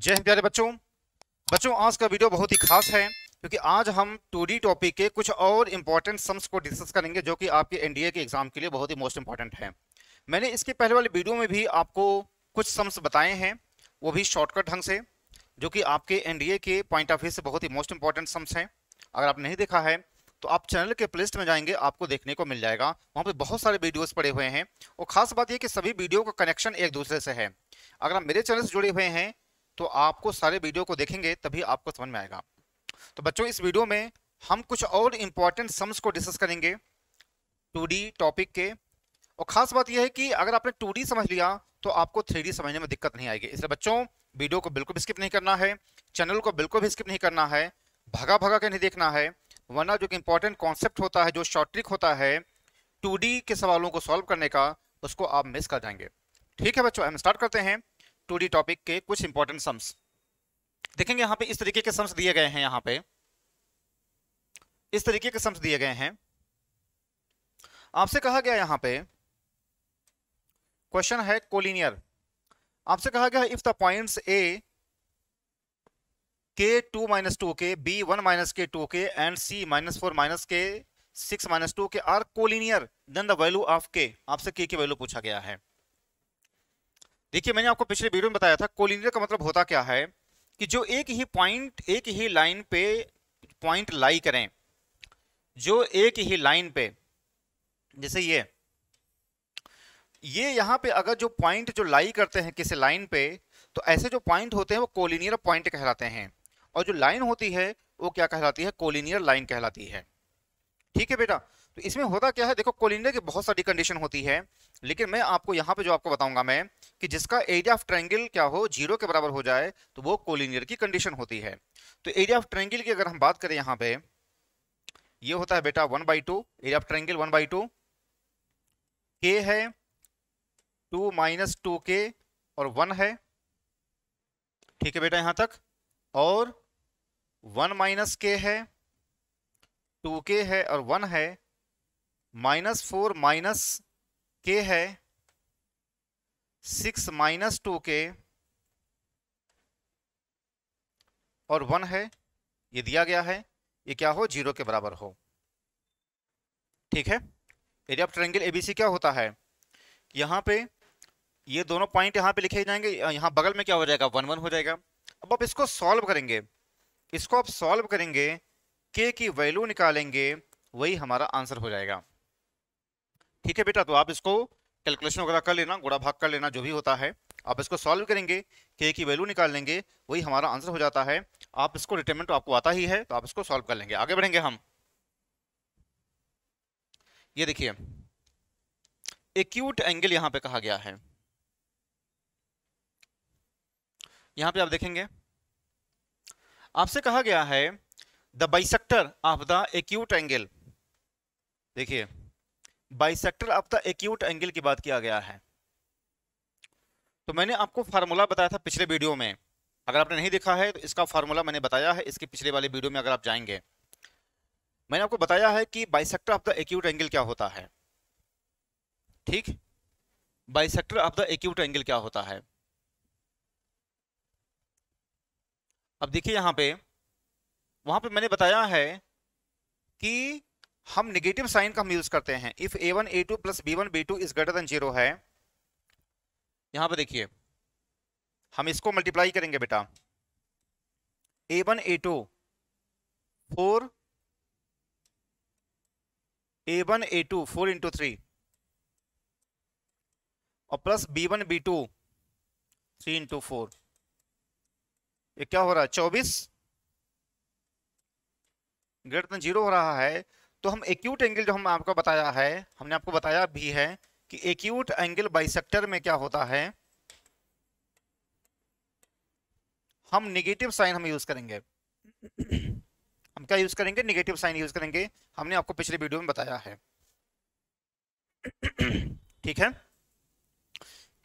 जय हिंद प्यारे बच्चों। बच्चों आज का वीडियो बहुत ही खास है क्योंकि आज हम 2D टॉपिक के कुछ और इंपॉर्टेंट सम्स को डिस्कस करेंगे जो कि आपके एनडीए के एग्जाम के लिए बहुत ही मोस्ट इंपॉर्टेंट है। मैंने इसके पहले वाले वीडियो में भी आपको कुछ सम्स बताए हैं, वो भी शॉर्टकट ढंग से, जो कि आपके एनडीए के पॉइंट ऑफ व्यू से बहुत ही मोस्ट इंपॉर्टेंट सम्स हैं। अगर आप नहीं देखा है तो आप चैनल के प्लेलिस्ट में जाएंगे, आपको देखने को मिल जाएगा। वहाँ पे बहुत सारे वीडियोस पड़े हुए हैं और खास बात यह कि सभी वीडियो का कनेक्शन एक दूसरे से है। अगर आप मेरे चैनल से जुड़े हुए हैं तो आपको सारे वीडियो को देखेंगे तभी आपको समझ में आएगा। तो बच्चों इस वीडियो में हम कुछ और इंपॉर्टेंट सम्स को डिस्कस करेंगे 2D टॉपिक के। और खास बात यह है कि अगर आपने 2D समझ लिया तो आपको 3D समझने में दिक्कत नहीं आएगी। इसलिए बच्चों वीडियो को बिल्कुल भी स्किप नहीं करना है, चैनल को बिल्कुल भी स्किप नहीं करना है, भगा भगा के नहीं देखना है, वरना जो कि इंपॉर्टेंट कॉन्सेप्ट होता है, जो शॉर्ट ट्रिक होता है 2D के सवालों को सॉल्व करने का, उसको आप मिस कर जाएंगे। ठीक है बच्चों, हम स्टार्ट करते हैं 2D टॉपिक के कुछ इंपॉर्टेंट सम्स। देखेंगे यहाँ पे इस तरीके के सम्स दिए गए हैं, यहाँ पे इस तरीके के सम्स दिए गए हैं। आपसे कहा गया यहाँ पे क्वेश्चन है कोलिनियर। आपसे कहा गया इफ द पॉइंट्स ए के 2 - 2k, b 1 - k 2k and c -4 - k 6 - 2k are collinear then the value of k। आपसे k की वैल्यू पूछा गया है। देखिए मैंने आपको पिछले वीडियो में बताया था कोलिनियर का मतलब होता क्या है कि जो एक ही पॉइंट एक ही लाइन पे पॉइंट लाई करें, जो एक ही लाइन पे, जैसे ये यहाँ पे अगर जो पॉइंट जो लाई करते हैं किसी लाइन पे, तो ऐसे जो पॉइंट होते हैं वो कोलिनियर पॉइंट कहलाते हैं। और जो लाइन होती है वो क्या कहलाती है? कोलिनियर लाइन कहलाती है। ठीक है बेटा, तो इसमें होता क्या है, देखो कोलिनियर की बहुत सारी कंडीशन होती है, लेकिन मैं आपको यहाँ पे जो आपको बताऊंगा मैं कि जिसका एरिया ऑफ ट्रायंगल क्या हो, 0 के बराबर हो जाए, तो वो कोलिनियर की कंडीशन होती है। तो एरिया ऑफ ट्रायंगल की अगर हम बात करें यहाँ पे, ये होता है बेटा 1/2, एरिया ऑफ ट्रायंगल 1/2, के है 2 - 2k और 1 है। ठीक है बेटा यहाँ तक, और 1 - k है, 2k है और 1 है, -4 - k है, 6 - 2k और 1 है। ये दिया गया है, ये क्या हो, 0 के बराबर हो। ठीक है, एरिया ऑफ ट्रायंगल एबीसी क्या होता है, यहाँ पे ये दोनों पॉइंट यहाँ पे लिखे जाएंगे, यहाँ बगल में क्या हो जाएगा, 1 1 हो जाएगा। अब आप इसको सॉल्व करेंगे, इसको आप सॉल्व करेंगे, के की वैल्यू निकालेंगे, वही हमारा आंसर हो जाएगा। ठीक है बेटा, तो आप इसको कैलकुलेशन वगैरह कर लेना, गुणा भाग कर लेना, जो भी होता है आप इसको सॉल्व करेंगे, के की वैल्यू निकाल लेंगे, वही हमारा आंसर हो जाता है। आप इसको डिटरमिनेंट तो आपको आता ही है, तो आप इसको सॉल्व कर लेंगे। आगे बढ़ेंगे हम। ये देखिए एक्यूट एंगल यहाँ पे कहा गया है। यहाँ पे आप देखेंगे आपसे कहा गया है the bisector of the acute angle. देखिए bisector of the acute angle की बात किया गया है। तो मैंने आपको फार्मूला बताया था पिछले वीडियो में, अगर आपने नहीं देखा है तो इसका फार्मूला मैंने बताया है इसके पिछले वाले वीडियो में। अगर आप जाएंगे, मैंने आपको बताया है कि bisector of the acute angle क्या होता है। ठीक, bisector of the acute angle क्या होता है। अब देखिए यहाँ पे, वहां पे मैंने बताया है कि हम नेगेटिव साइन का हम यूज करते हैं। If a1 a2 plus b1 b2 is greater than 0 है, यहां पे देखिए हम इसको मल्टीप्लाई करेंगे बेटा, a1 a2 4, a1 a2 4 into 3 और प्लस b1 b2 3 इंटू 4, ये क्या हो रहा है, 24 ग्रेटर देन 0 हो रहा है। तो हम एक्यूट एंगल जो हम आपको बताया है, हमने आपको बताया भी है कि एक्यूट एंगल बाइसेक्टर में क्या होता है, हम नेगेटिव साइन हम यूज करेंगे। हम क्या यूज करेंगे, नेगेटिव साइन यूज करेंगे। हमने आपको पिछले वीडियो में बताया है। ठीक है,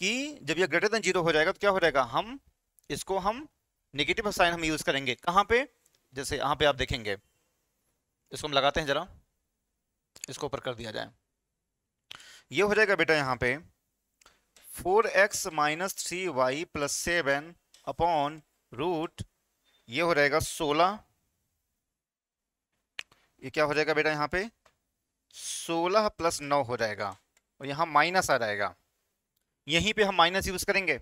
कि जब ये ग्रेटर देन 0 हो जाएगा तो क्या हो जाएगा, हम इसको हम नेगेटिव साइन हम यूज करेंगे। कहां पे, जैसे यहाँ पे आप देखेंगे, इसको हम लगाते हैं जरा, इसको ऊपर कर दिया जाए, ये हो जाएगा बेटा यहाँ पे 4x - 3y + 7 अपॉन रूट ये हो जाएगा 16, ये क्या हो जाएगा बेटा यहाँ पे 16 प्लस 9 हो जाएगा, और यहाँ माइनस आ जाएगा। यहीं पे हम माइनस यूज करेंगे,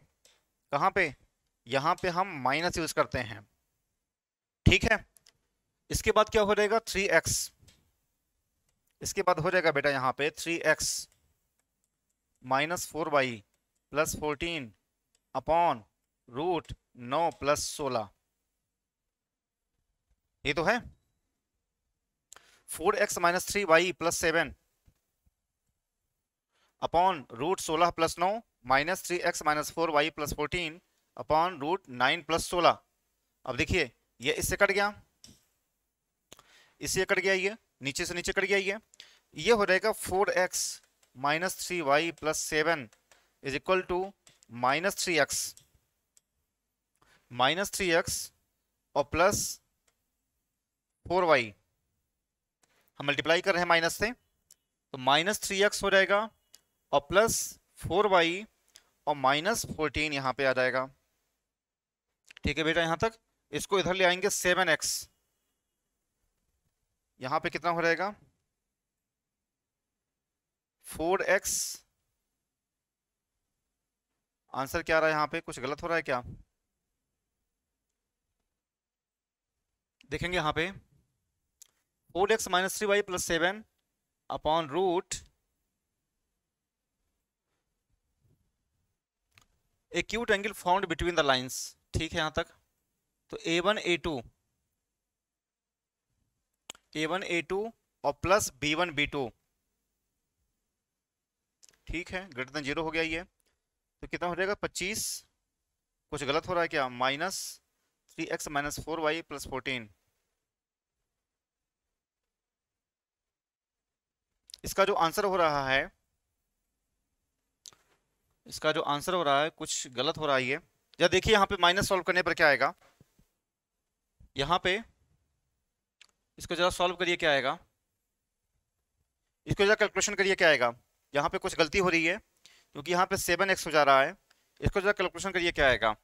कहाँ पे, यहाँ पे हम माइनस यूज करते हैं, ठीक है। इसके बाद क्या हो जाएगा 3x, इसके बाद हो जाएगा बेटा यहाँ पे 3x minus 4y plus 14 upon root 9 plus 16, ये तो है। 4x minus 3y plus 7 upon root 16 plus 9 minus 3x minus 4y plus 14 upon root 9 plus 16। अब देखिए ये इससे कट गया, इससे कट गया, ये नीचे से नीचे कट गया, ये हो जाएगा 4x minus 3y plus 7 is equal to minus three x और प्लस 4y, हम मल्टीप्लाई कर रहे हैं माइनस से, तो माइनस 3x हो जाएगा और प्लस 4y और माइनस 14 यहां पे आ जाएगा, ठीक है बेटा। यहां तक इसको इधर ले आएंगे 7x, यहां पे कितना हो जाएगा 4x, आंसर क्या आ रहा है यहाँ पे, कुछ गलत हो रहा है क्या, देखेंगे यहाँ पे 4x minus 3y plus 7 upon root acute angle found between the lines, ठीक है यहाँ तक। तो a1 a2 और प्लस b1 b2, ठीक है, ग्रेटर देन 0 हो गया ये, तो कितना हो जाएगा 25, कुछ गलत हो रहा है क्या, minus 3x minus 4y plus 14। इसका जो आंसर हो रहा है, इसका जो आंसर हो रहा है कुछ गलत हो रहा है ये, या देखिए यहाँ पे माइनस सॉल्व करने पर क्या आएगा, यहाँ पे इसको जरा सॉल्व करिए क्या आएगा, इसको जरा कैलकुलेशन करिए क्या आएगा, यहाँ पे कुछ गलती हो रही है क्योंकि यहाँ पे 7x हो जा रहा है, इसको जरा कैलकुलेशन करिए क्या आएगा।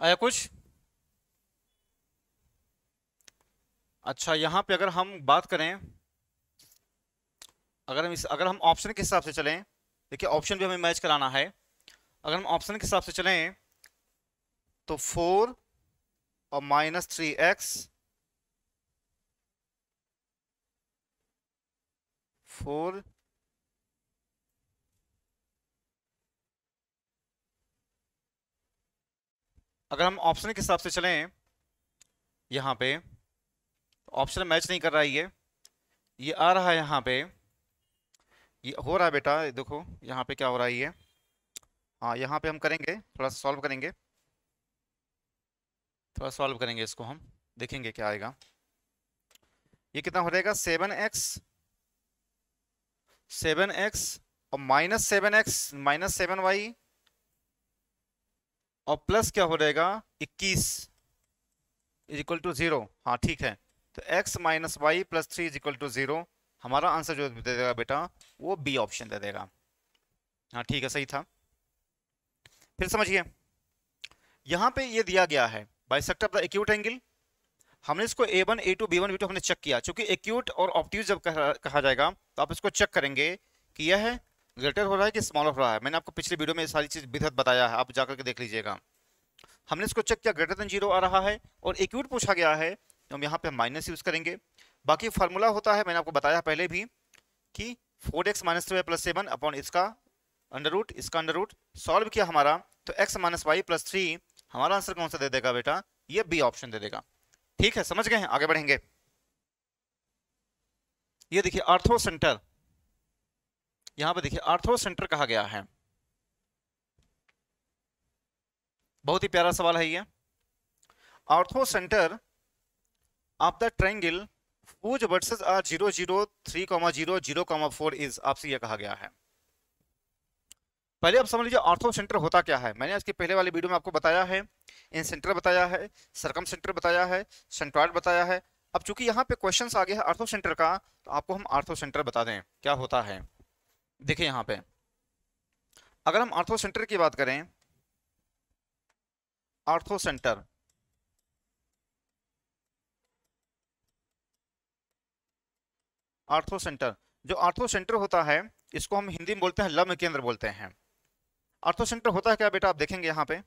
आया कुछ, अच्छा यहाँ पे अगर हम बात करें, अगर हम ऑप्शन के हिसाब से चलें, देखिए ऑप्शन भी हमें मैच कराना है, अगर हम ऑप्शन के हिसाब से चलें तो 4 और माइनस 3x, 4 अगर हम ऑप्शन के हिसाब से चलें यहाँ पे, ऑप्शन मैच नहीं कर रहा है, ये आ रहा है यहाँ पे, ये हो रहा है बेटा, देखो यहाँ पे क्या हो रहा है ये, हाँ यहाँ पे हम करेंगे थोड़ा सॉल्व करेंगे, थोड़ा सॉल्व करेंगे इसको, हम देखेंगे क्या आएगा। ये कितना हो जाएगा 7x और माइनस 7x माइनस 7y और प्लस क्या हो जाएगा 21 इज इक्वल टू 0, हाँ ठीक है। तो x minus y plus 3 is equal to 0, हमारा आंसर जो दे देगा बेटा वो बी ऑप्शन दे देगा, हाँ ठीक है, सही था। फिर समझिए यहाँ पे ये दिया गया है bisector of the acute angle, हमने इसको a1 a2 b1 b2 हमने चेक किया, क्योंकि एक्यूट और ऑब्ट्यूज जब कहा जाएगा तो आप इसको चेक करेंगे कि यह है ग्रेटर हो रहा है कि स्मॉलर हो रहा है। मैंने आपको पिछले वीडियो में सारी चीज विधत बताया है, आप जाकर के देख लीजिएगा। हमने इसको चेक किया, ग्रेटर देन 0 आ रहा है और एक्यूट पूछा गया है, तो हम यहाँ पे माइनस यूज करेंगे। बाकी फार्मूला होता है, मैंने आपको बताया पहले भी कि 4x minus 3y plus 7 upon इसका अंडर रूट, इसका अंडर रूट, सॉल्व किया हमारा तो x माइनस वाई प्लस 3, हमारा आंसर कौन सा दे देगा बेटा, ये बी ऑप्शन दे देगा। ठीक है, समझ गए हैं, आगे बढ़ेंगे। ये देखिए आर्थो सेंटर, यहां पे देखिए आर्थो सेंटर कहा गया है, बहुत ही प्यारा सवाल है ये। Ortho centre of the triangle whose vertices are 0 0 3 0 0 4 is, आपसे यह कहा गया है। पहले आप समझ लीजिए ऑर्थो सेंटर होता क्या है। मैंने इसके पहले वाले वीडियो में आपको बताया है, इन सेंटर बताया है, सरकम सेंटर बताया है, सेंट्रॉइड बताया है। अब चूंकि यहाँ पे क्वेश्चंस आ गया है ऑर्थो सेंटर का, तो आपको हम ऑर्थो सेंटर बता दें क्या होता है। देखिए यहाँ पे अगर हम ऑर्थो सेंटर की बात करें, ऑर्थो सेंटर ऑर्थो सेंटर जो ऑर्थो सेंटर होता है इसको हम हिंदी में बोलते हैं लम्ब केंद्र बोलते हैं। ऑर्थो सेंटर होता है क्या बेटा, आप देखेंगे यहाँ पे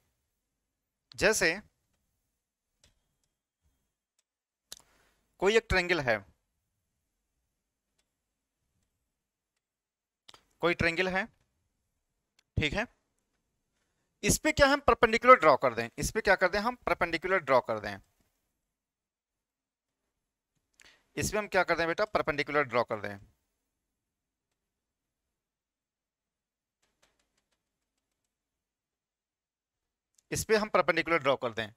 जैसे कोई एक ट्रायंगल है, कोई ट्रायंगल है, ठीक है। इस पे क्या हम परपेंडिकुलर ड्रॉ कर दें, इस पे क्या कर दें हम परपेंडिकुलर ड्रॉ कर दें, इसमें हम क्या कर दें बेटा परपेंडिकुलर ड्रॉ कर दें। इस पे हम परपेंडिकुलर ड्रॉ कर दें।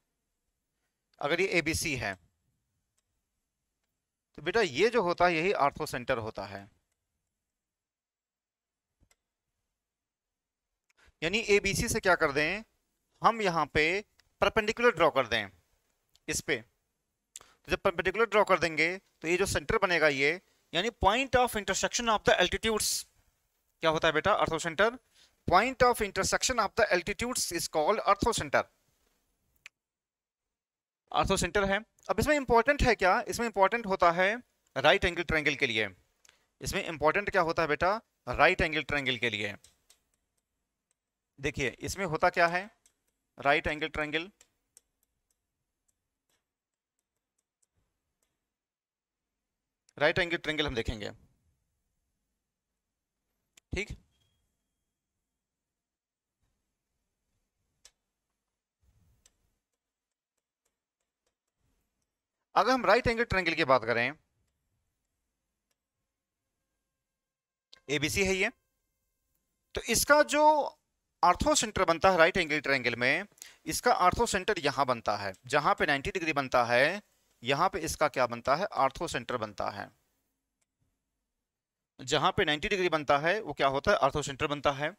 अगर ये एबीसी है तो बेटा ये जो होता है यही ऑर्थो सेंटर होता है। यानी एबीसी से क्या कर दें हम यहाँ पे परपेंडिकुलर ड्रॉ कर दें इस पे। तो जब परपेंडिकुलर ड्रॉ कर देंगे तो ये जो सेंटर बनेगा ये, यानी point of intersection of the altitudes, क्या होता है बेटा ortho centre. Point of intersection of the altitudes is called ortho centre, ortho centre है। अब इसमें इंपॉर्टेंट है क्या, इसमें इंपॉर्टेंट होता है राइट एंगल ट्रायंगल के लिए। इसमें इंपॉर्टेंट क्या होता है बेटा राइट एंगल ट्रायंगल के लिए। देखिए इसमें होता क्या है right angle triangle, right angle triangle हम देखेंगे, ठीक। अगर हम राइट एंगल ट्रायंगल की बात करें, एबीसी है ये, तो इसका जो ऑर्थो सेंटर बनता है राइट एंगल ट्रायंगल में, इसका ऑर्थो सेंटर यहां बनता है जहां पे 90 डिग्री बनता है, यहां पे इसका क्या बनता है ऑर्थो सेंटर बनता है। जहां पे 90 डिग्री बनता है वो क्या होता है ऑर्थो सेंटर बनता है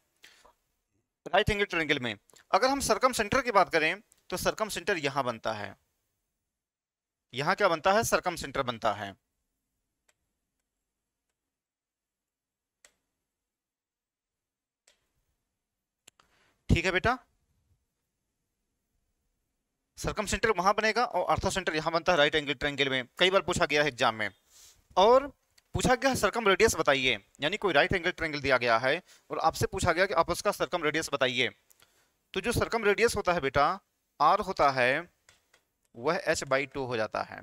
राइट एंगल ट्रायंगल में। अगर हम सरकम सेंटर की बात करें तो सरकम सेंटर यहां बनता है, यहां क्या बनता है सरकम सेंटर बनता है, ठीक है बेटा। सरकम सेंटर वहां बनेगा और ऑर्थो सेंटर यहां बनता है राइट एंगल ट्रायंगल में। कई बार पूछा गया है एग्जाम में, और पूछा गया है सरकम रेडियस बताइए, यानी कोई राइट एंगल ट्रायंगल दिया गया है और आपसे पूछा गया कि आप उसका सरकम रेडियस बताइए। तो जो सरकम रेडियस होता है बेटा आर होता है वह h/2 हो जाता है।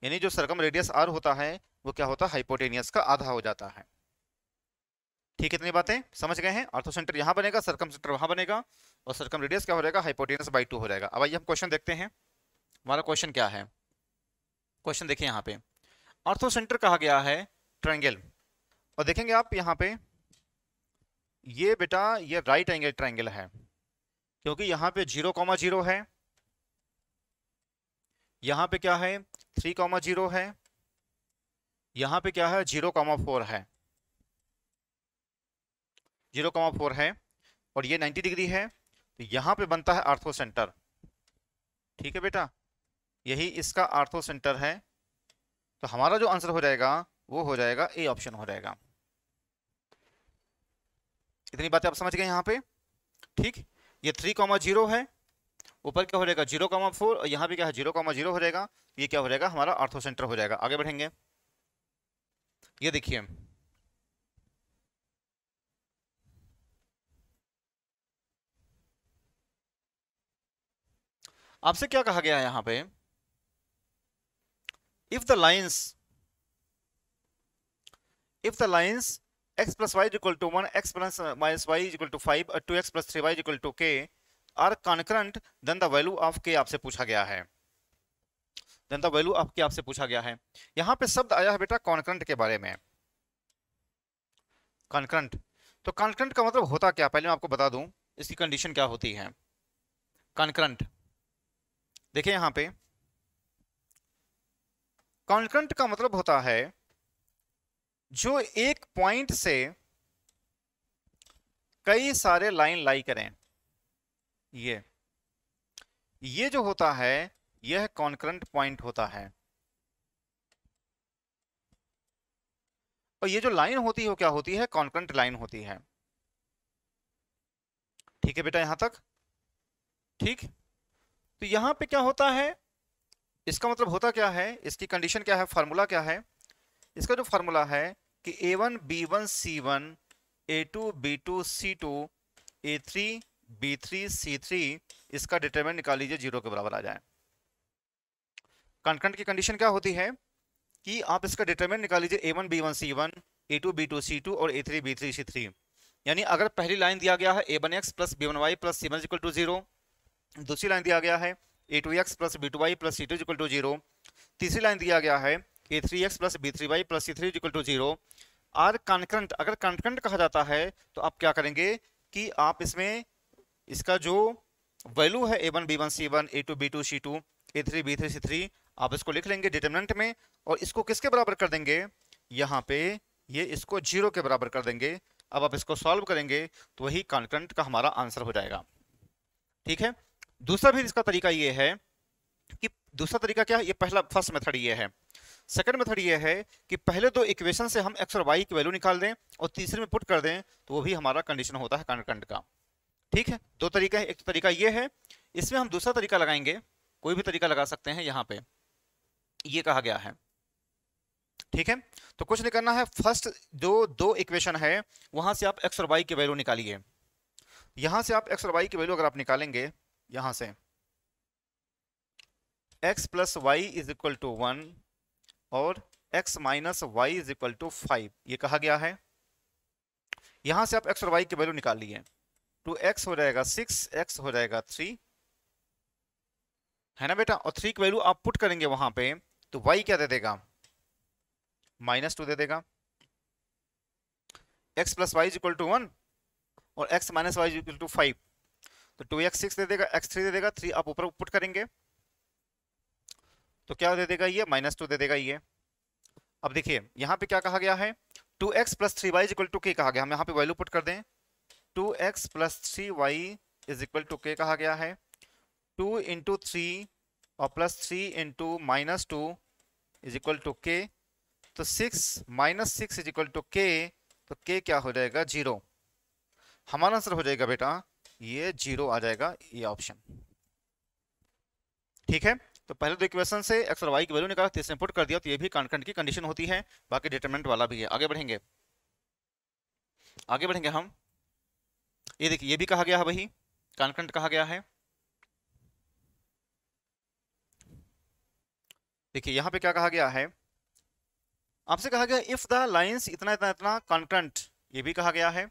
यानी जो सरकम रेडियस आर होता है वो क्या होता है हाइपोटेनियस का आधा हो जाता है। ठीक है, इतनी बातें समझ गए हैं। ऑर्थो सेंटर यहां बनेगा, सरकम सेंटर वहां बनेगा और सरकम रेडियस क्या हो जाएगा हाइपोटेनियस/2 हो जाएगा। अब आइए हम क्वेश्चन देखते हैं हमारा क्वेश्चन क्या है। क्वेश्चन देखिए यहाँ पे ऑर्थो सेंटर कहा गया है ट्रायंगल, और देखेंगे आप यहाँ पे ये बेटा ये राइट एंगल ट्रायंगल है क्योंकि यहाँ पे 0,0 है, यहाँ पे क्या है 3,0 है, यहाँ पे क्या है 0,4 है, 0,4 है और ये 90 डिग्री है, तो यहाँ पे बनता है ऑर्थो सेंटर। ठीक है बेटा, यही इसका ऑर्थो सेंटर है। तो हमारा जो आंसर हो जाएगा वो हो जाएगा ए ऑप्शन हो जाएगा। इतनी बातें आप समझ गए यहाँ पे, ठीक। ये 3,0 है, ऊपर क्या हो जाएगा 0,4 और यहाँ भी क्या है 0,0 हो जाएगा। ये क्या हो जाएगा हमारा ऑर्थो सेंटर हो जाएगा। आगे बढ़ेंगे, ये देखिए आपसे क्या कहा गया है यहाँ पे, if the lines x plus y is equal to 1, x plus minus y is equal to 5 और 2x plus 3y is equal to k are concurrent, then the value of k आपसे पूछा गया है। then the value of k आपसे पूछा गया है। यहाँ पे शब्द आया है बेटा कॉन्करेंट के बारे में। कॉन्करेंट, तो कॉन्करेंट का मतलब होता क्या, पहले मैं आपको बता दूं इसकी कंडीशन क्या होती है। कॉन्करेंट देखिए यहाँ पे कॉन्करेंट का मतलब होता है जो एक पॉइंट से कई सारे लाइन लाई करें। ये जो होता है यह कॉन्करेंट पॉइंट होता है। और ये जो लाइन होती है वो क्या होती है? कॉन्करेंट लाइन होती है। ठीक है बेटा, यहां तक ठीक। तो यहां पे क्या होता है, इसका मतलब होता क्या है, इसकी कंडीशन क्या है, फार्मूला क्या है? इसका जो फार्मूला है कि A1 B1 C1 A2 B2 C2 A3 B3 C3, इसका डिटरमिनेंट निकाल लीजिए 0 के बराबर आ जाए। कॉन्करेंट की कंडीशन क्या होती है कि आप इसका डिटरमिनेंट निकाल लीजिए A1 B1 C1 A2 B2 C2 और A3 B3 C3। यानी अगर पहली लाइन दिया गया है A1X plus B1Y plus C1 equal to 0, दूसरी लाइन दिया गया है A2X plus B2Y plus C2 equal to 0, तीसरी लाइन दिया गया है A3X plus B3Y plus C3 equal to 0। Are concurrent, अगर कॉन्करेंट कहा जाता है तो आप क्या करेंगे कि आप इसमें इसका जो वैल्यू है A1 B1 C1 A2 B2 C2 A3 B3 C3, आप इसको लिख लेंगे डिटरमिनेंट में और इसको किसके बराबर कर देंगे, यहाँ पे ये इसको 0 के बराबर कर देंगे। अब आप इसको सॉल्व करेंगे तो वही कॉन्करेंट का हमारा आंसर हो जाएगा। ठीक है। दूसरा भी इसका तरीका ये है कि दूसरा तरीका क्या है, ये पहला फर्स्ट मेथड ये है। सेकंड मेथड ये है कि पहले दो इक्वेशन से हम x और y की वैल्यू निकाल दें और तीसरे में पुट कर दें, तो वो भी हमारा कंडीशन होता है कॉन्करेंट का। ठीक है, दो तरीका है। एक तरीका ये है, इसमें हम दूसरा तरीका लगाएंगे, कोई भी तरीका लगा सकते हैं, यहाँ पे ये कहा गया है। ठीक है, तो कुछ नहीं करना है, फर्स्ट जो दो इक्वेशन है वहां से आप x और y की वैल्यू निकालिए। यहां से आप x और y की वैल्यू अगर आप निकालेंगे, यहां से x plus y is equal to 1 और x minus y is equal to 5, ये कहा गया है। यहां से आप x और y की वैल्यू निकाल लिए, 2x हो जाएगा 6, x हो जाएगा 3, है ना बेटा। और 3 की वैल्यू आप पुट करेंगे वहां पे, तो y क्या दे देगा, -2 दे देगा। x plus y is equal to 1 और x minus y is equal to 5, तो 2x 6 दे देगा, x 3 दे देगा, 3 आप ऊपर पुट करेंगे तो क्या दे देगा, ये -2 दे देगा ये। अब देखिए यहाँ पे क्या कहा गया है, 2x plus 3y is equal to k कहा गया। हम यहाँ पे वैल्यू पुट कर दें, 2x plus 3y is equal to k कहा गया है। 2 इंटू 3 और plus 3 into -2 is equal to k, तो 6 minus 6 is equal to k, तो k क्या हो जाएगा, 0। हमारा आंसर हो जाएगा बेटा ये 0 आ जाएगा, ये ऑप्शन। ठीक है, तो पहले दो इक्वेशन से x और y की वैल्यू निकाला, तीसरे में पुट कर दिया, तो ये भी कॉन्करेंट की कंडीशन होती है, बाकी डिटरमिनेंट वाला भी है। आगे बढ़ेंगे, आगे बढ़ेंगे हम। ये देखिए ये भी कहा गया है, वही कॉन्करेंट कहा गया है। देखिए यहाँ पे क्या कहा गया है, आपसे कहा गया इफ द लाइंस इतना इतना इतना कॉन्करेंट, ये भी कहा गया है।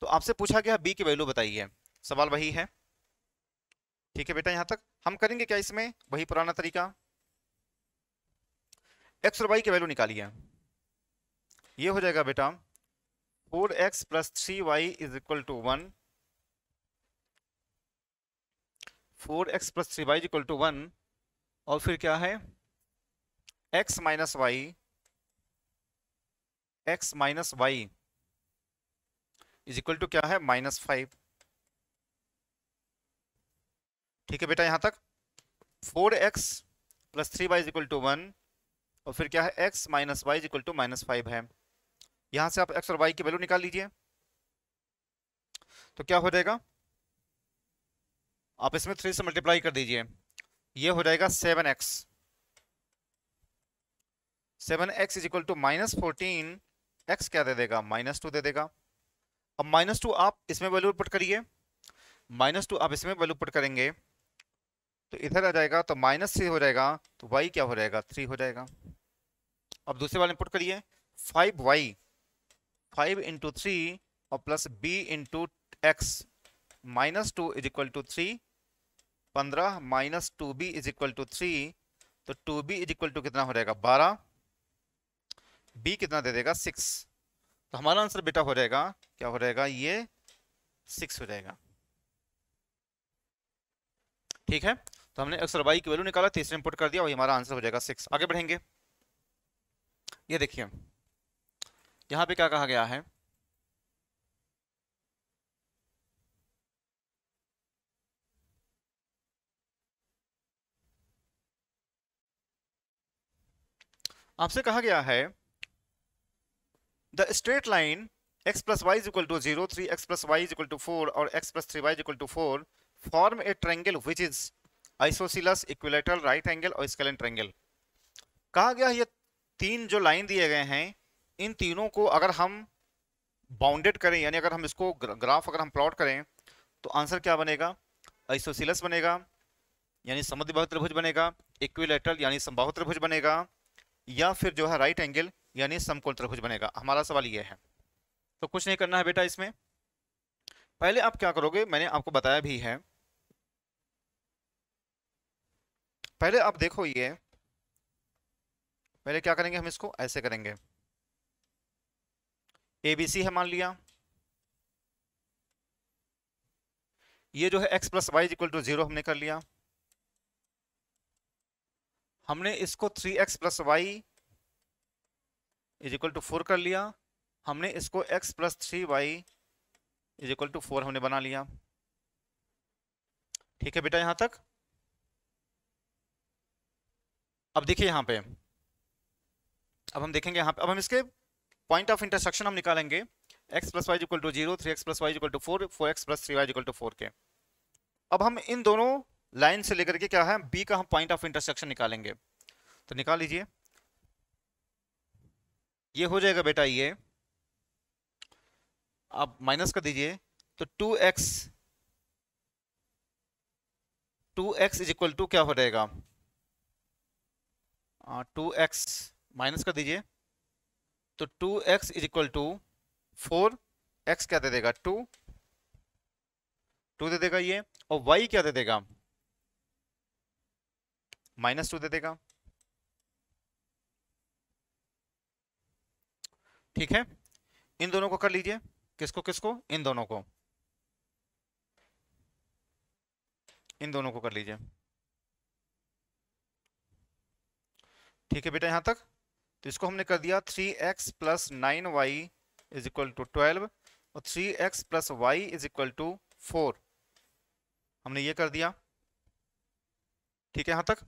तो आपसे पूछा गया b की वैल्यू बताइए, सवाल वही है। ठीक है बेटा, यहां तक हम करेंगे क्या, इसमें वही पुराना तरीका, x और y की वैल्यू निकालिए। ये हो जाएगा बेटा 4x plus 3y is equal to 1, 4x plus 3y is equal to 1, और फिर क्या है x minus y is equal to क्या है, -5। ठीक है बेटा, यहां तक 4x plus 3y is equal to 1 और फिर क्या है x minus y is equal to -5 है। यहां से आप x और y की वैल्यू निकाल लीजिए, तो क्या हो जाएगा, आप इसमें 3 से मल्टीप्लाई कर दीजिए, ये हो जाएगा 7x, 7x is equal to -14, x क्या दे देगा, -2 दे देगा। अब -2 आप इसमें वैल्यू पुट करिए, -2 आप इसमें वैल्यू पुट करेंगे तो इधर आ जाएगा, तो -3 हो जाएगा, तो y क्या हो जाएगा, 3 हो जाएगा। अब दूसरे वाले में पुट करिए, 5y, 5 इंटू 3 और plus b into x, -2 is equal to 3, 15 minus 2b is equal to 3, तो 2b इज इक्वल टू कितना हो जाएगा, 12, b कितना दे देगा, 6। तो हमारा आंसर बेटा हो जाएगा, क्या हो जाएगा, ये 6 हो जाएगा। ठीक है, तो हमने x और y की वैल्यू निकाला, तीसरे में पुट कर दिया, वही हमारा आंसर हो जाएगा 6। आगे बढ़ेंगे, ये देखिए यहाँ पे क्या कहा गया है, आपसे कहा गया है the straight line x plus y is equal to 0, 3x plus y is equal to 4 और x plus 3y is equal to 4 form a triangle which is isosceles, equilateral, right angle और स्केलेन ट्रायंगल। कहा गया है ये तीन जो line दिए गए हैं, इन तीनों को अगर हम बाउंडेड करें, यानी अगर हम इसको ग्राफ अगर हम प्लॉट करें तो आंसर क्या बनेगा, आइसोसेलेस बनेगा यानी समद्विबाहु त्रिभुज बनेगा, इक्विलैटरल यानी समबाहु त्रिभुज बनेगा, या फिर जो है राइट एंगल यानी समकोण त्रिभुज बनेगा। हमारा सवाल ये है। तो कुछ नहीं करना है बेटा इसमें, पहले आप क्या करोगे, मैंने आपको बताया भी है, पहले आप देखो ये, पहले क्या करेंगे हम इसको ऐसे करेंगे, ABC है मान लिया, ये जो है x plus y equal to 0 हमने कर लिया, हमने इसको 3x plus y is equal to 4 कर लिया, हमने इसको x plus 3y is equal to 4 हमने बना लिया। ठीक है बेटा यहां तक। अब देखिए यहां पे, अब हम देखेंगे यहां पे, अब हम इसके पॉइंट ऑफ इंटरसेक्शन हम निकालेंगे, x plus y equal to 0, 3x plus y equal to 4, 4x plus 3y equal to 4 के। अब हम इन दोनों लाइन से लेकर के क्या है b का हम पॉइंट ऑफ इंटरसेक्शन निकालेंगे, तो निकाल लीजिए, ये हो जाएगा बेटा, ये आप माइनस कर दीजिए, तो 2x इज इक्वल टू क्या हो जाएगा, 2x माइनस कर दीजिए, तो 2x is equal to 4, x क्या दे देगा 2 दे देगा ये, और y क्या दे देगा -2 दे देगा। ठीक है, इन दोनों को कर लीजिए, किसको किसको, इन दोनों को, इन दोनों को कर लीजिए। ठीक है बेटा यहां तक। तो इसको हमने कर दिया 3x plus 9y is equal to 12 और 3x plus y is equal to 4, हमने ये कर दिया। ठीक है यहां तक,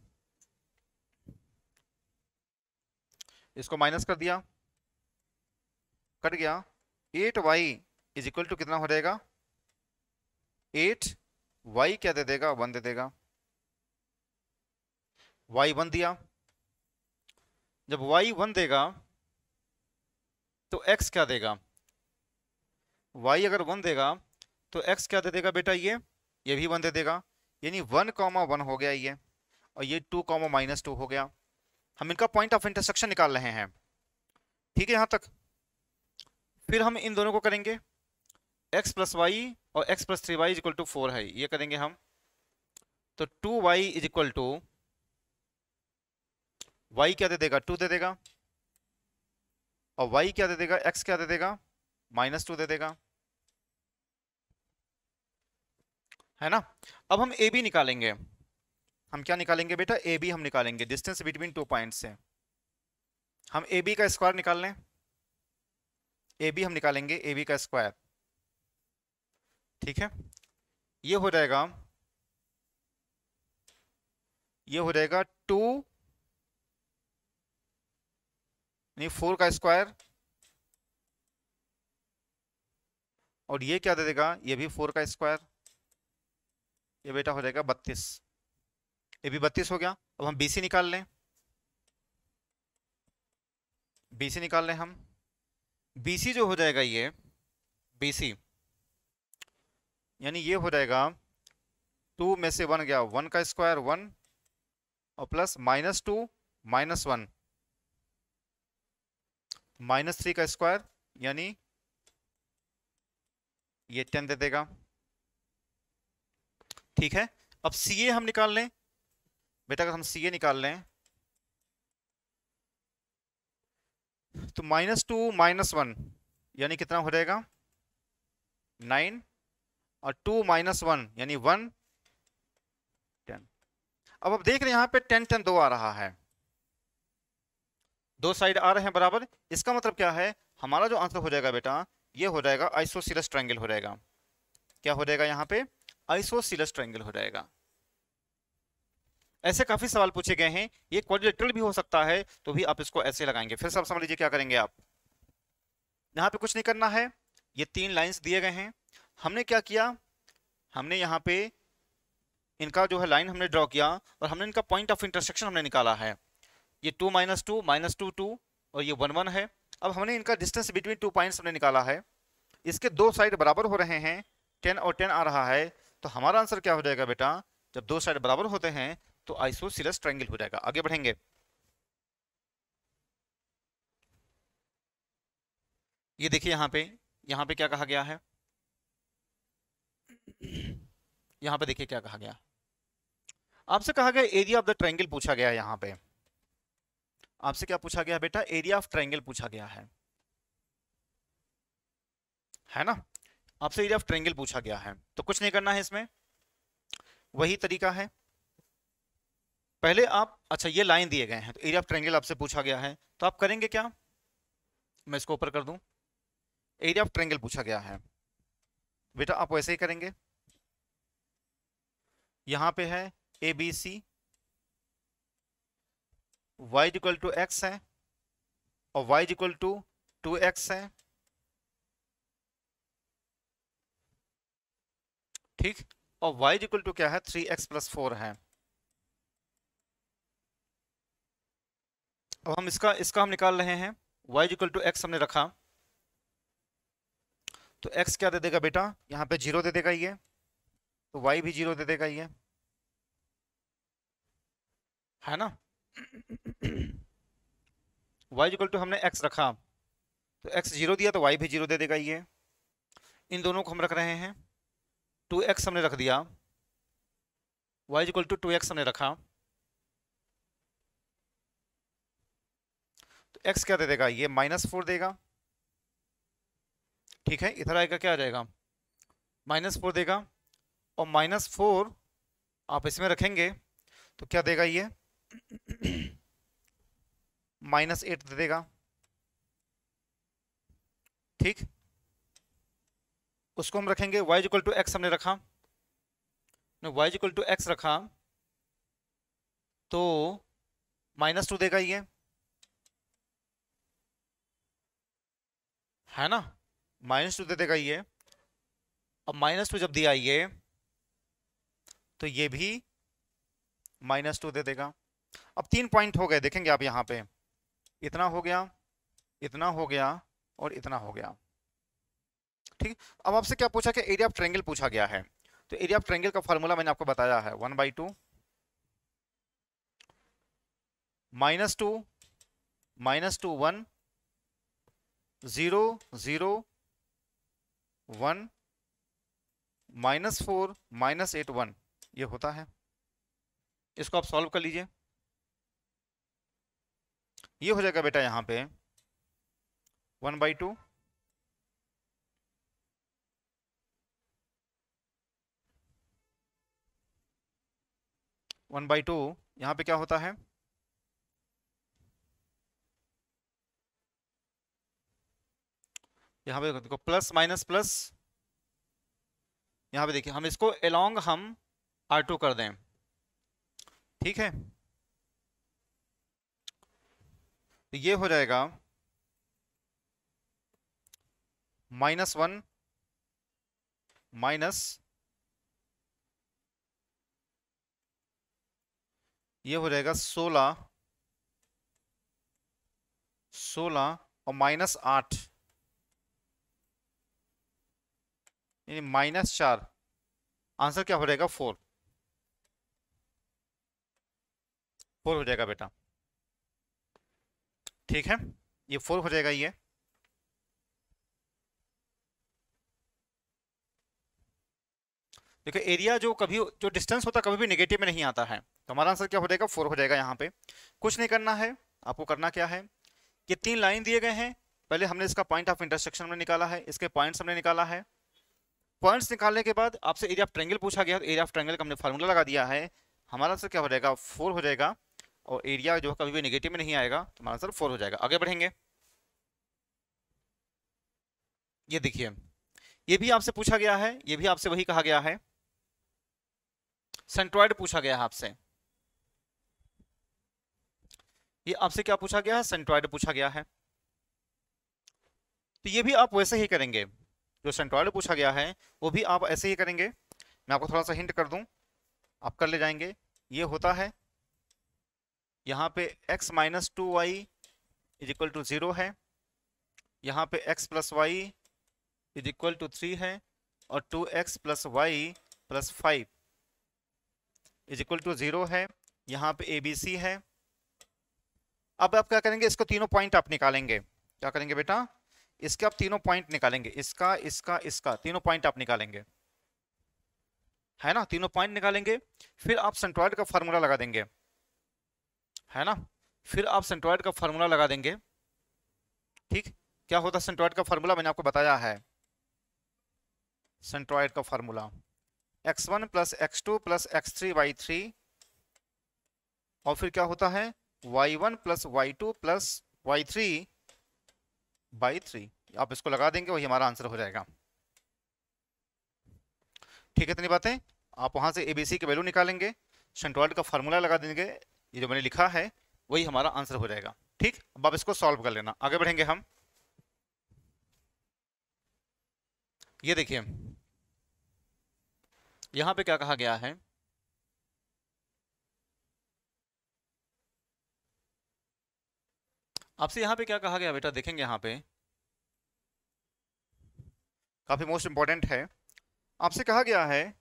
इसको माइनस कर दिया, कट गया, 8y इज इक्वल टू कितना हो जाएगा 8, y क्या दे देगा 1 दे देगा, y 1 दिया, जब y 1 देगा तो x क्या देगा, y अगर 1 देगा तो x क्या दे देगा बेटा, ये भी 1 दे देगा, यानी 1, 1 हो गया ये, और ये 2, -2 हो गया। हम इनका पॉइंट ऑफ इंटरसेक्शन निकाल रहे हैं। ठीक है यहां तक, फिर हम इन दोनों को करेंगे, x प्लस वाई और x plus 3y is equal to 4 है, ये करेंगे हम, तो 2y is equal to, y क्या दे देगा 2 दे देगा, और y क्या दे देगा, x क्या दे देगा -2 दे देगा, है ना। अब हम AB निकालेंगे, हम क्या निकालेंगे बेटा, AB हम निकालेंगे, डिस्टेंस बिटवीन 2 पॉइंट्स से, हम AB का स्क्वायर निकाल लें, AB हम निकालेंगे AB का स्क्वायर। ठीक है, ये हो जाएगा, ये हो जाएगा 2 नहीं 4 का स्क्वायर, और ये क्या दे देगा, ये भी 4 का स्क्वायर, ये बेटा हो जाएगा 32, ये भी 32 हो गया। अब हम BC निकाल लें, BC निकाल लें हम, BC जो हो जाएगा ये BC, यानी ये हो जाएगा 2 में से 1 गया, 1 का स्क्वायर 1 और प्लस -2 -1 -3 का स्क्वायर, यानी ये 10 दे देगा। ठीक है, अब CA हम निकाल लें बेटा, अगर हम CA निकाल लें तो -2 -1 यानी कितना हो जाएगा 9, और 2 -1 यानी 1 10। अब आप देख रहे हैं यहाँ पे 10 10 2 आ रहा है, दो साइड आ रहे हैं बराबर, इसका मतलब क्या है, हमारा जो आंसर हो जाएगा बेटा ये हो जाएगा आइसोसीलस ट्रायंगल हो जाएगा। क्या हो जाएगा यहाँ पे, आइसोसीलस ट्रायंगल हो जाएगा। ऐसे काफी सवाल पूछे गए हैं, ये क्वाड्रिलेटरल भी हो सकता है, तो भी आप इसको ऐसे लगाएंगे। फिर से आप समझ लीजिए क्या करेंगे आप, यहाँ पे कुछ नहीं करना है, ये तीन लाइंस दिए गए हैं, हमने क्या किया, हमने यहाँ पे इनका जो है लाइन हमने ड्रॉ किया और हमने इनका पॉइंट ऑफ इंटरसेक्शन हमने निकाला है। ये 2 - 2 2 और ये 1 1 है। अब हमने इनका डिस्टेंस बिटवीन 2 पॉइंट्स हमने निकाला है, इसके दो साइड बराबर हो रहे हैं, 10 और 10 आ रहा है, तो हमारा आंसर क्या हो जाएगा बेटा, जब दो साइड बराबर होते हैं तो आइसोसीलस ट्रायंगल हो जाएगा। आगे बढ़ेंगे, ये देखिए यहाँ पे क्या कहा गया है, यहाँ पे देखिए क्या कहा गया, आपसे कहा गया एरिया ऑफ द ट्रायंगल पूछा गया है। यहाँ पे आपसे क्या पूछा गया बेटा, एरिया ऑफ ट्रायंगल पूछा गया है ना, आपसे एरिया ऑफ ट्रायंगल पूछा गया है, तो कुछ नहीं करना है इसमें, वही तरीका है। पहले आप, अच्छा ये लाइन दिए गए हैं तो एरिया ऑफ ट्रायंगल आपसे पूछा गया है, तो आप करेंगे क्या, मैं इसको ऊपर कर दूं, एरिया ऑफ ट्रायंगल पूछा गया है बेटा, आप वैसे ही करेंगे। यहां पे है a b c, y equal to x है और वाई इक्वल टू 2x है, ठीक, और y इक्वल टू क्या है, 3x+4 है। अब हम इसका हम निकाल रहे हैं, y इक्वल टू एक्स हमने रखा, तो x क्या दे देगा बेटा, यहाँ पे 0 दे देगा ये, तो y भी 0 दे देगा ये, है ना। y इक्वल टू हमने x रखा, तो x 0 दिया तो y भी 0 दे देगा ये, इन दोनों को हम रख रहे हैं, 2x हमने रख दिया, y इक्वल टू 2x हमने रखा, तो x क्या दे देगा, ये -4 देगा, ठीक है, इधर आएगा क्या आ जाएगा, -4 देगा, और -4 आप इसमें रखेंगे तो क्या देगा ये, -8 दे देगा, ठीक, उसको हम रखेंगे, y इक्वल टू एक्स हमने रखा, y इक्वल टू एक्स रखा, तो -2 देगा ये, है ना, -2 दे देगा ये, अब -2 जब दिया ये, तो ये भी -2 दे देगा। अब 3 पॉइंट हो गए, देखेंगे आप यहाँ पे, इतना हो गया, इतना हो गया और इतना हो गया, ठीक। अब आपसे क्या पूछा कि एरिया ऑफ ट्रायंगल पूछा गया है, तो एरिया ऑफ ट्रायंगल का फॉर्मूला मैंने आपको बताया है, 1/2 -2 -2 1 0 0 1 -4 -8 1, ये होता है। इसको आप सॉल्व कर लीजिए, ये हो जाएगा बेटा यहाँ पे 1/2 1/2, यहाँ पे क्या होता है, यहाँ पे देखो प्लस माइनस प्लस, यहाँ पे देखिए हम इसको अलोंग हम R2 कर दें, ठीक है, तो ये हो जाएगा -1 माइनस, ये हो जाएगा 16 और -8 यानी -4, आंसर क्या हो जाएगा 4 हो जाएगा बेटा, ठीक है, ये 4 हो जाएगा ये। देखो एरिया जो डिस्टेंस होता है कभी भी नेगेटिव में नहीं आता है, तो हमारा आंसर क्या हो जाएगा 4 हो जाएगा। यहाँ पे कुछ नहीं करना है, आपको करना क्या है, ये 3 लाइन दिए गए हैं, पहले हमने इसका पॉइंट ऑफ इंटरसेक्शन में निकाला है, इसके पॉइंट्स हमने निकाला है, पॉइंट्स निकालने के बाद आपसे एरिया ऑफ ट्रायंगल पूछा गया, तो एरिया ऑफ ट्रायंगल का हमने फार्मूला लगा दिया है, हमारा आंसर क्या हो जाएगा 4 हो जाएगा। और एरिया जो कभी भी नेगेटिव में नहीं आएगा, तो हमारा आंसर 4 हो जाएगा। आगे बढ़ेंगे। ये देखिए, ये भी आपसे पूछा गया है, ये भी आपसे वही कहा गया है, सेंट्रॉइड पूछा गया है आपसे। ये आपसे क्या पूछा गया है? सेंट्रॉइड पूछा गया है। तो ये भी आप वैसे ही करेंगे, जो सेंट्रॉइड पूछा गया है वो भी आप ऐसे ही करेंगे। मैं आपको थोड़ा सा हिंट कर दूं, आप कर ले जाएंगे। ये होता है, यहाँ पे x minus 2y is equal to 0 है, यहाँ पे x plus y is equal to 3 है, और 2x plus y plus 5 is equal to 0 है, यहाँ पे ABC है। अब आप क्या करेंगे, इसको तीनों पॉइंट आप निकालेंगे। क्या करेंगे बेटा? इसके आप तीनों पॉइंट निकालेंगे, इसका इसका इसका, तीनों पॉइंट आप निकालेंगे, है ना? तीनों पॉइंट निकालेंगे, फिर आप सेंट्रॉइड का फार्मूला लगा देंगे, है ना? फिर आप सेंट्रॉइड का फार्मूला लगा देंगे। ठीक, क्या होता है सेंट्रॉइड का फार्मूला? मैंने आपको बताया है। सेंट्रॉइड का formula x1 plus x2 plus x3y3, और फिर क्या होता है y1 plus y2 plus y3/3। आप इसको लगा देंगे, वही हमारा आंसर हो जाएगा। ठीक है, इतनी बातें। आप वहां से ABC की वैल्यू निकालेंगे, सेंट्रॉइड का फार्मूला लगा देंगे, ये जो मैंने लिखा है वही हमारा आंसर हो जाएगा। ठीक, अब आप इसको सॉल्व कर लेना। आगे बढ़ेंगे हम। ये देखिए, यहां पे क्या कहा गया है, आपसे यहां पे क्या कहा गया बेटा? देखेंगे यहां पे, काफी मोस्ट इंपॉर्टेंट है। आपसे कहा गया है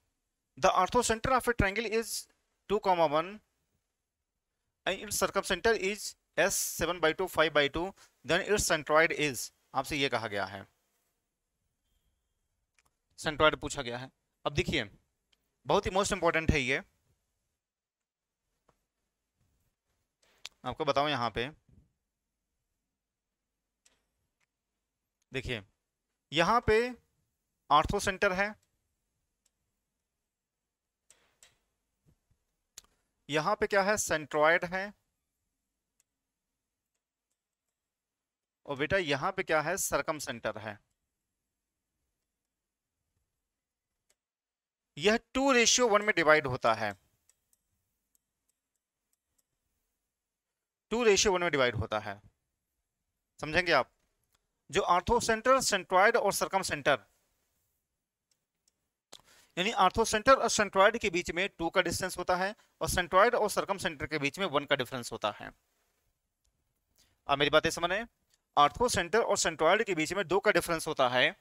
the orthocentre of a triangle is 2,1 and its circumcenter is S 7/2 5/2, then its centroid is। आपसे ये कहा गया है, सेंट्रॉइड पूछा गया है। अब देखिए, बहुत ही मोस्ट इंपॉर्टेंट है ये, आपको बताऊं यहां पे। देखिए, यहां पे ऑर्थो सेंटर है, यहां पे क्या है? सेंट्रॉइड है, और बेटा यहां पे क्या है? सरकम सेंटर है। यह 2:1 में डिवाइड होता है, 2:1 में डिवाइड होता है, समझेंगे आप? जो ऑर्थो सेंटर, सेंट्रॉइड और सरकम सेंटर, यानी ऑर्थो सेंटर और सेंट्रॉइड के बीच में 2 का डिस्टेंस होता है, और सेंट्रॉइड और सरकम सेंटर के बीच में 1 का डिफरेंस होता है। आप मेरी बातें समझ रहे हैं? ऑर्थो सेंटर और सेंट्रॉइड के बीच में 2 का डिफरेंस होता है,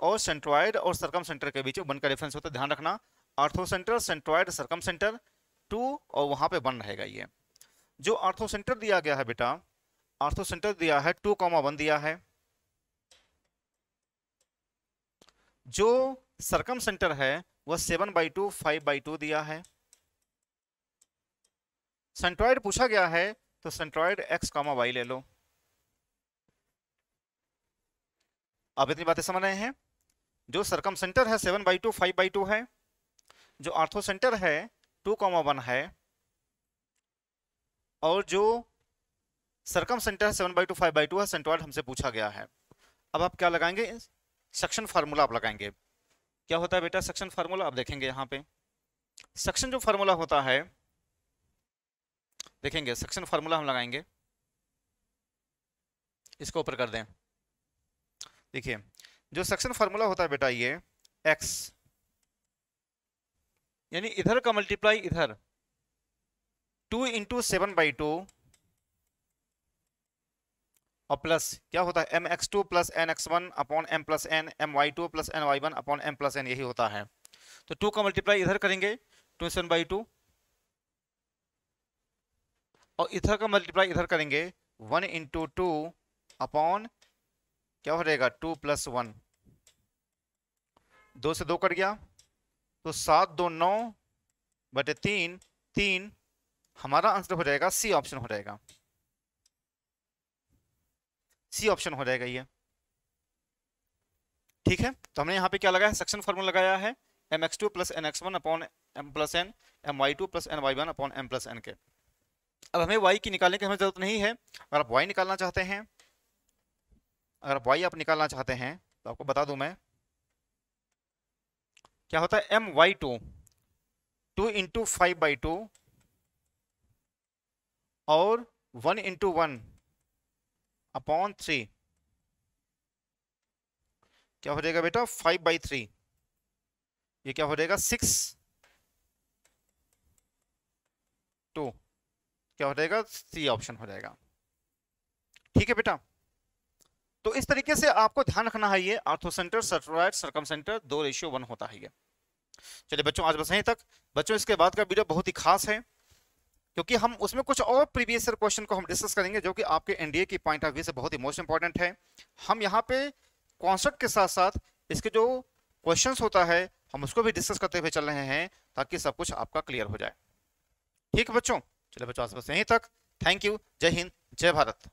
और सेंट्रॉइड और सरकम सेंटर के बीच में 1 का डिफरेंस होता है। ध्यान रखना, ऑर्थो सेंटर, सेंट्रॉइड, सरकम सेंटर 2, और वहां पे 1 रहेगा। ये जो ऑर्थो सेंटर दिया गया है बेटा, ऑर्थो सेंटर दिया है 2,1 दिया है। जो सरकम सेंटर है वह 7/2 5/2 दिया है। सेंट्रॉइड पूछा गया है, तो सेंट्रॉइड x, y ले लो। आप इतनी बातें समझ रहे हैं? जो सरकम सेंटर है 7/2 5/2 है, जो ऑर्थो सेंटर है 2,1 है, और जो सरकम सेंटर है 7/2 5/2 है। सेंट्रॉइड हमसे पूछा गया है। अब आप क्या लगाएंगे? सेक्शन फार्मूला आप लगाएंगे। क्या होता है बेटा सेक्शन फार्मूला? आप देखेंगे यहां पे सेक्शन जो फार्मूला होता है, देखेंगे सेक्शन फार्मूला हम लगाएंगे, इसको ऊपर कर दें। देखिए, जो सेक्शन फार्मूला होता है बेटा, ये x, यानी इधर का मल्टीप्लाई इधर, 2 × 7/2, और प्लस क्या होता है? mx2 plus nx1 upon m plus n, my2 plus ny1 upon m plus n, यही होता है। तो 2 का मल्टीप्लाई इधर करेंगे 2 × 7/2, और इधर का मल्टीप्लाई इधर करेंगे 1 × 2 अपॉन क्या हो जाएगा? 2 + 1, 2 से 2 कट गया, तो 7 2 9/3, 3। हमारा आंसर हो जाएगा सी ऑप्शन हो जाएगा, सी ऑप्शन हो जाएगा ये। ठीक है, तो हमने यहाँ पे क्या लगाया? सेक्शन फार्मूला लगाया है mx2 plus nx1 upon m plus n, my2 plus ny1 upon m plus n के। अब हमें y की निकालने की हमें जरूरत नहीं है। अगर आप y निकालना चाहते हैं, अगर y आप निकालना चाहते हैं तो आपको बता दूं मैं, क्या होता है my2 2 इंटू 5/2 और 1 इंटू 1/3, क्या हो जाएगा बेटा 5/3। ये क्या हो जाएगा 6/2, क्या हो जाएगा सी ऑप्शन हो जाएगा। ठीक है बेटा, तो इस तरीके से आपको ध्यान रखना है, ये आर्थोसेंटर सर्टोराइड सरकमसेंटर 2:1 होता है ये। चलिए बच्चों आज बस यहीं तक। बच्चों इसके बाद का वीडियो बहुत ही खास है, क्योंकि हम उसमें कुछ और प्रीवियस ईयर क्वेश्चन को हम डिस्कस करेंगे जो कि आपके एनडीए की पॉइंट ऑफ व्यू से बहुत ही मोस्ट इंपॉर्टेंट है। हम यहाँ पे कॉन्सेप्ट के साथ साथ इसके जो क्वेश्चंस होता है हम उसको भी डिस्कस करते हुए चल रहे हैं, ताकि सब कुछ आपका क्लियर हो जाए। ठीक है बच्चों, चलिए बच्चों आज बस यहीं तक। थैंक यू, जय हिंद, जय भारत।